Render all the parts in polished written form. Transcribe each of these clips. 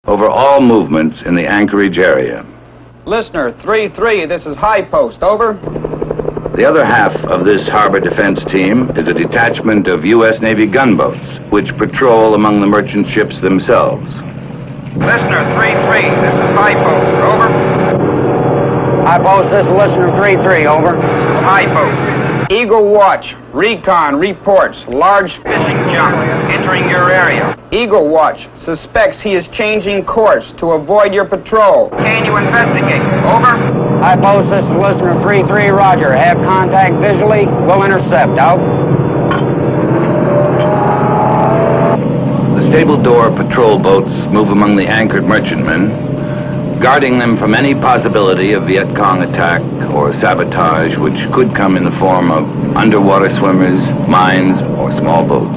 over all movements in the anchorage area. Listener 3-3, this is High Post, over. The other half of this harbor defense team is a detachment of U.S. Navy gunboats, which patrol among the merchant ships themselves. Listener 3-3, this is High Post, over. High Post, this is Listener 3-3, over. This is High Post. Eagle Watch, recon reports large fishing junk entering your area. Eagle Watch suspects he is changing course to avoid your patrol. Can you investigate? Over. High Post, this is Listener 3-3, roger. Have contact visually. We'll intercept, out. The stable door patrol boats move among the anchored merchantmen, guarding them from any possibility of Viet Cong attack or sabotage, which could come in the form of underwater swimmers, mines, or small boats.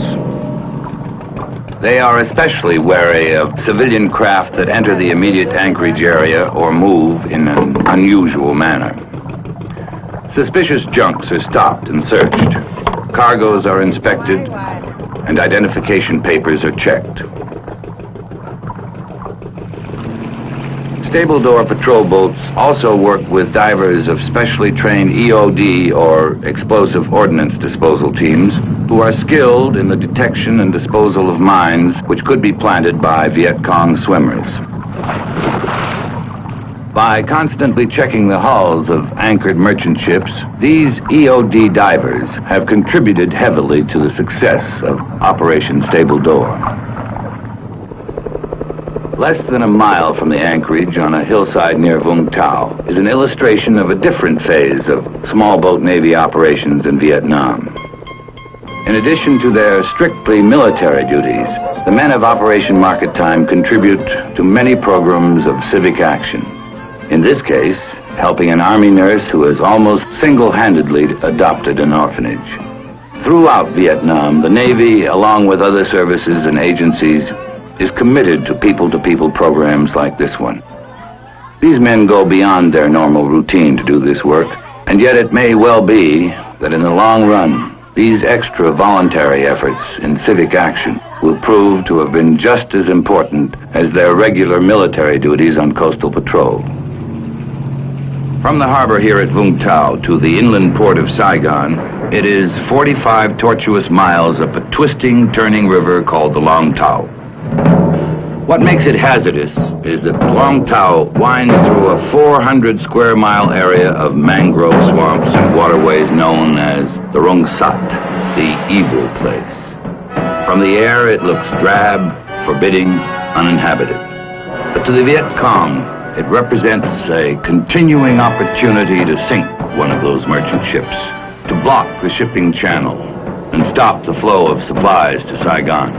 They are especially wary of civilian craft that enter the immediate anchorage area or move in an unusual manner. Suspicious junks are stopped and searched. Cargoes are inspected, and identification papers are checked. Stable door patrol boats also work with divers of specially trained EOD or explosive ordnance disposal teams who are skilled in the detection and disposal of mines which could be planted by Viet Cong swimmers. By constantly checking the hulls of anchored merchant ships, these EOD divers have contributed heavily to the success of Operation Stable Door. Less than a mile from the anchorage on a hillside near Vung Tau is an illustration of a different phase of small boat Navy operations in Vietnam. In addition to their strictly military duties, the men of Operation Market Time contribute to many programs of civic action. In this case, helping an Army nurse who has almost single-handedly adopted an orphanage. Throughout Vietnam, the Navy, along with other services and agencies, is committed to people-to-people programs like this one. These men go beyond their normal routine to do this work, and yet it may well be that in the long run, these extra voluntary efforts in civic action will prove to have been just as important as their regular military duties on coastal patrol. From the harbor here at Vung Tau to the inland port of Saigon, it is 45 tortuous miles up a twisting, turning river called the Long Tau. What makes it hazardous is that the Long Tau winds through a 400 square mile area of mangrove swamps and waterways known as the Rung Sat, the evil place. From the air it looks drab, forbidding, uninhabited. But to the Viet Cong, it represents a continuing opportunity to sink one of those merchant ships, to block the shipping channel and stop the flow of supplies to Saigon.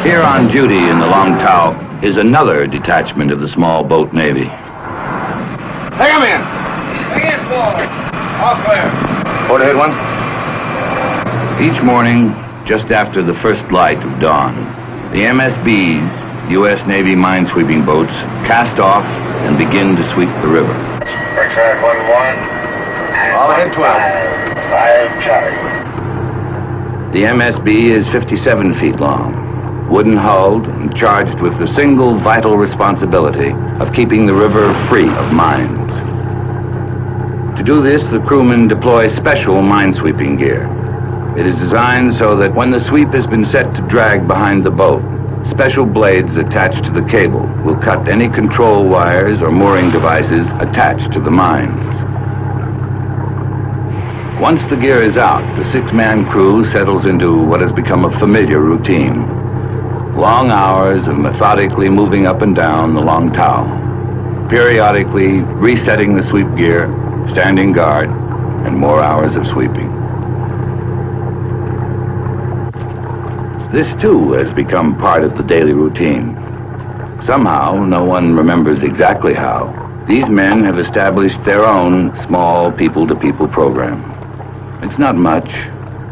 Here on duty in the Long Tau is another detachment of the small boat Navy. Take him in! Take in, forward! All clear. Port ahead, one. Each morning, just after the first light of dawn, the MSBs, U.S. Navy minesweeping boats, cast off and begin to sweep the river. Extract 1-1. All ahead, 12. 5 Charlie. The MSB is 57 feet long, wooden-hulled and charged with the single vital responsibility of keeping the river free of mines. To do this, the crewmen deploy special minesweeping gear. It is designed so that when the sweep has been set to drag behind the boat, special blades attached to the cable will cut any control wires or mooring devices attached to the mines. Once the gear is out, the 6-man crew settles into what has become a familiar routine. Long hours of methodically moving up and down the Long Tau, periodically resetting the sweep gear, standing guard, and more hours of sweeping. This too has become part of the daily routine. Somehow, no one remembers exactly how, these men have established their own small people-to-people program. It's not much: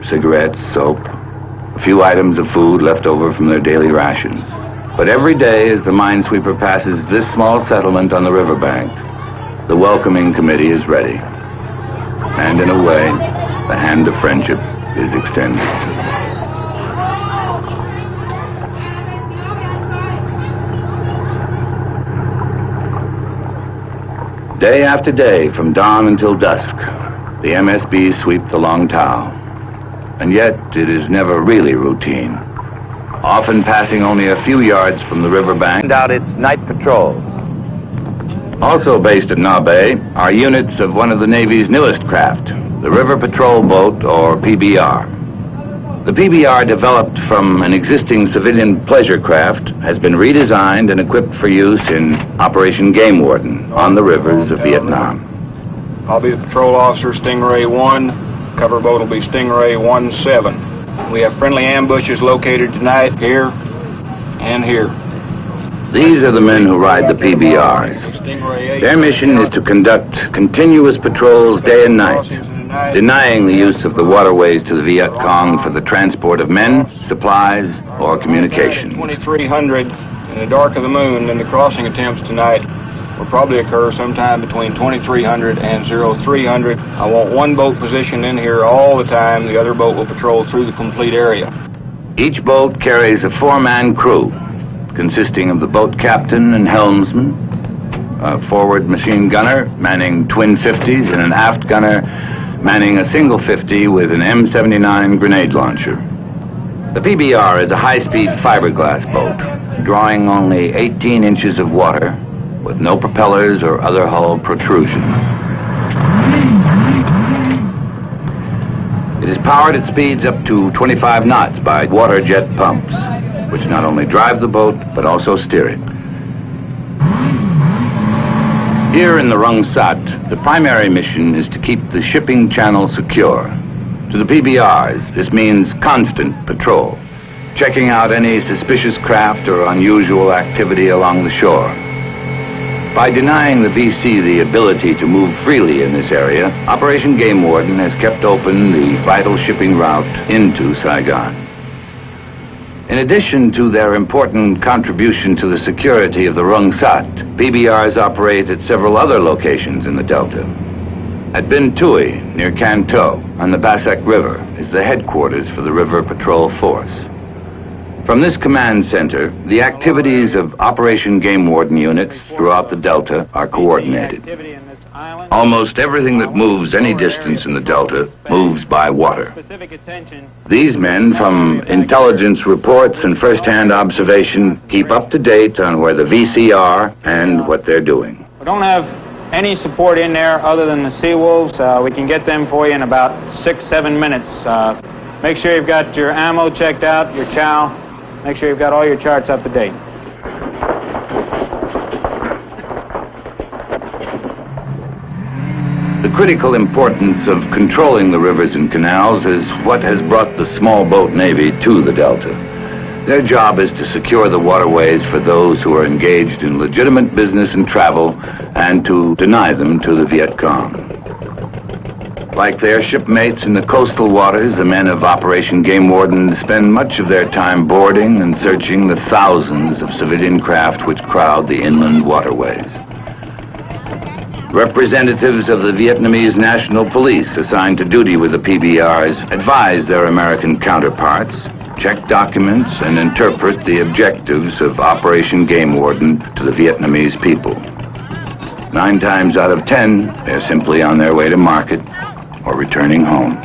cigarettes, soap, a few items of food left over from their daily rations. But every day as the minesweeper passes this small settlement on the riverbank, the welcoming committee is ready. And in a way, the hand of friendship is extended. Day after day, from dawn until dusk, the MSBs sweep the Long Tao. And yet, it is never really routine. Often passing only a few yards from the riverbank, out its night patrols. Also based at Na Bay are units of one of the Navy's newest craft, the River Patrol Boat, or PBR. The PBR, developed from an existing civilian pleasure craft, has been redesigned and equipped for use in Operation Game Warden on the rivers of Vietnam. I'll be the patrol officer, Stingray 1. Cover boat will be Stingray 17. We have friendly ambushes located tonight here and here. These are the men who ride the PBRs. Their mission is to conduct continuous patrols day and night, denying the use of the waterways to the Viet Cong for the transport of men, supplies, or communication. 2300 in the dark of the moon, and the crossing attempts tonight will probably occur sometime between 2300 and 0300. I want one boat positioned in here all the time. The other boat will patrol through the complete area. Each boat carries a 4-man crew, consisting of the boat captain and helmsman, a forward machine gunner manning twin 50s, and an aft gunner manning a single 50 with an M79 grenade launcher. The PBR is a high-speed fiberglass boat, drawing only 18 inches of water, with no propellers or other hull protrusion. It is powered at speeds up to 25 knots by water jet pumps, which not only drive the boat, but also steer it. Here in the Rung Sat, the primary mission is to keep the shipping channel secure. To the PBRs, this means constant patrol, checking out any suspicious craft or unusual activity along the shore. By denying the VC the ability to move freely in this area, Operation Game Warden has kept open the vital shipping route into Saigon. In addition to their important contribution to the security of the Rung Sat, PBRs operate at several other locations in the Delta. At Bin Tui, near Can Tho, on the Basak River, is the headquarters for the River Patrol Force. From this command center, the activities of Operation Game Warden units throughout the Delta are coordinated. Almost everything that moves any distance in the Delta moves by water. These men, from intelligence reports and first-hand observation, keep up to date on where the VC are and what they're doing. We don't have any support in there other than the Sea Wolves. We can get them for you in about 6-7 minutes. Make sure you've got your ammo checked out, your chow. Make sure you've got all your charts up to date. The critical importance of controlling the rivers and canals is what has brought the small boat Navy to the Delta. Their job is to secure the waterways for those who are engaged in legitimate business and travel, and to deny them to the Viet Cong. Like their shipmates in the coastal waters, the men of Operation Game Warden spend much of their time boarding and searching the thousands of civilian craft which crowd the inland waterways. Representatives of the Vietnamese National Police assigned to duty with the PBRs advise their American counterparts, check documents, and interpret the objectives of Operation Game Warden to the Vietnamese people. 9 times out of 10, they're simply on their way to market or returning home.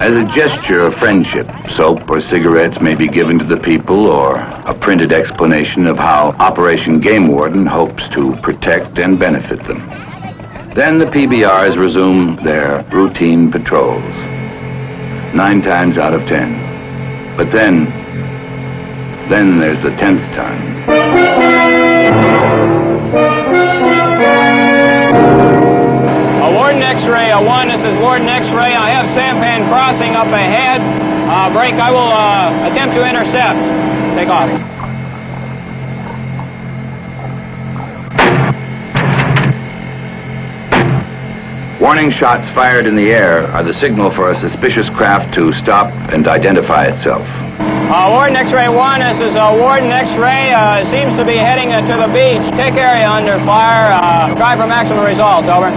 As a gesture of friendship, soap or cigarettes may be given to the people, or a printed explanation of how Operation Game Warden hopes to protect and benefit them. Then the PBRs resume their routine patrols, 9 times out of 10. But then there's the 10th time. Warden X-ray 1, this is Warden X-ray. I have sampan crossing up ahead. Break, I will attempt to intercept. Take off. Warning shots fired in the air are the signal for a suspicious craft to stop and identify itself. Warden X-ray 1, this is Warden X-ray. Seems to be heading to the beach. Take area under fire. Try for maximum results, over.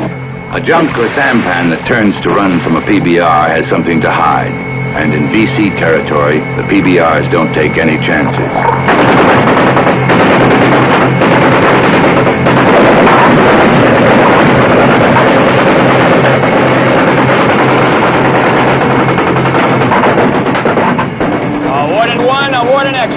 A junk or sampan that turns to run from a PBR has something to hide. And in VC territory, the PBRs don't take any chances.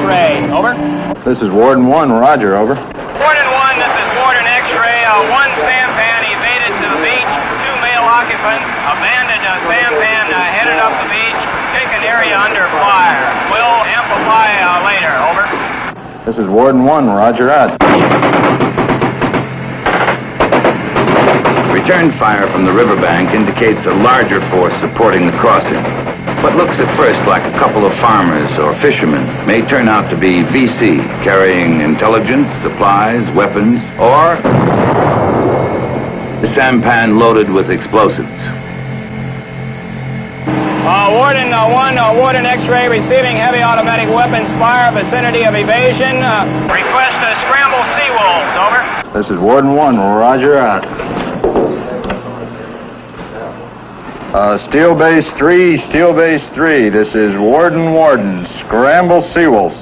X-ray. Over. This is Warden 1, roger, over. Warden 1, this is Warden X-ray. One sampan evaded to the beach. 2 male occupants abandoned a sampan headed up the beach. Taken area under fire. Will amplify later. Over. This is Warden 1, roger, out. Return fire from the riverbank indicates a larger force supporting the crossing. What looks at first like a couple of farmers or fishermen may turn out to be VC, carrying intelligence, supplies, weapons, or the sampan loaded with explosives. Warden 1, Warden X-ray receiving heavy automatic weapons fire, vicinity of evasion. Request scramble Seawolves. Over. This is Warden 1, roger, out. Steel Base 3, this is Warden, scramble Seawolves.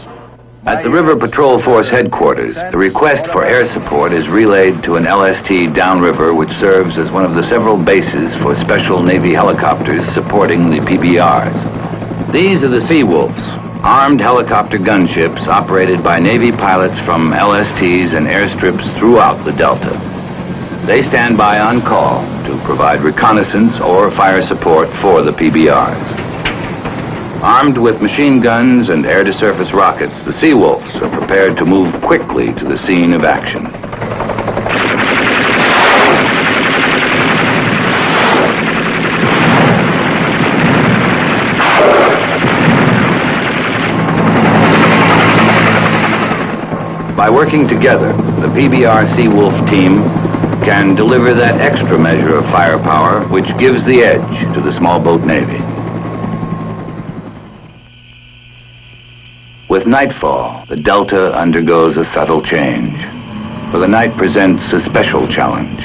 At the River Patrol Force headquarters, the request for air support is relayed to an LST downriver, which serves as one of the several bases for special Navy helicopters supporting the PBRs. These are the Seawolves, armed helicopter gunships operated by Navy pilots from LSTs and airstrips throughout the Delta. They stand by on call to provide reconnaissance or fire support for the PBRs. Armed with machine guns and air-to-surface rockets, the Seawolves are prepared to move quickly to the scene of action. By working together, the PBR Seawolf team can deliver that extra measure of firepower which gives the edge to the small boat Navy. With nightfall, the Delta undergoes a subtle change, for the night presents a special challenge.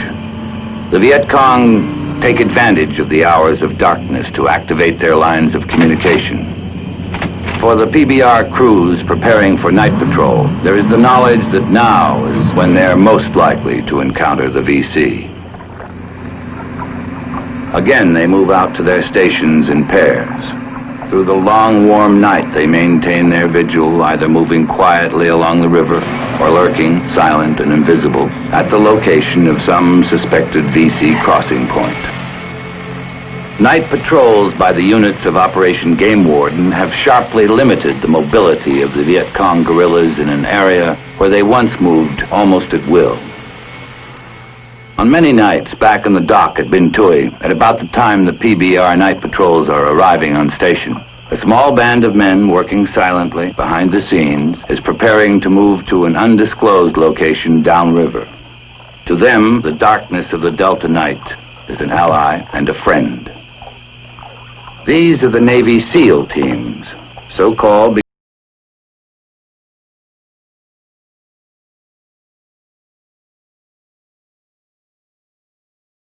The Viet Cong take advantage of the hours of darkness to activate their lines of communication. For the PBR crews preparing for night patrol, there is the knowledge that now is when they're most likely to encounter the VC. Again, they move out to their stations in pairs. Through the long, warm night, they maintain their vigil, either moving quietly along the river or lurking, silent and invisible, at the location of some suspected VC crossing point. Night patrols by the units of Operation Game Warden have sharply limited the mobility of the Viet Cong guerrillas in an area where they once moved almost at will. On many nights back in the dock at Binh Thuy, at about the time the PBR night patrols are arriving on station, a small band of men working silently behind the scenes is preparing to move to an undisclosed location downriver. To them, the darkness of the Delta night is an ally and a friend. These are the Navy SEAL teams, so called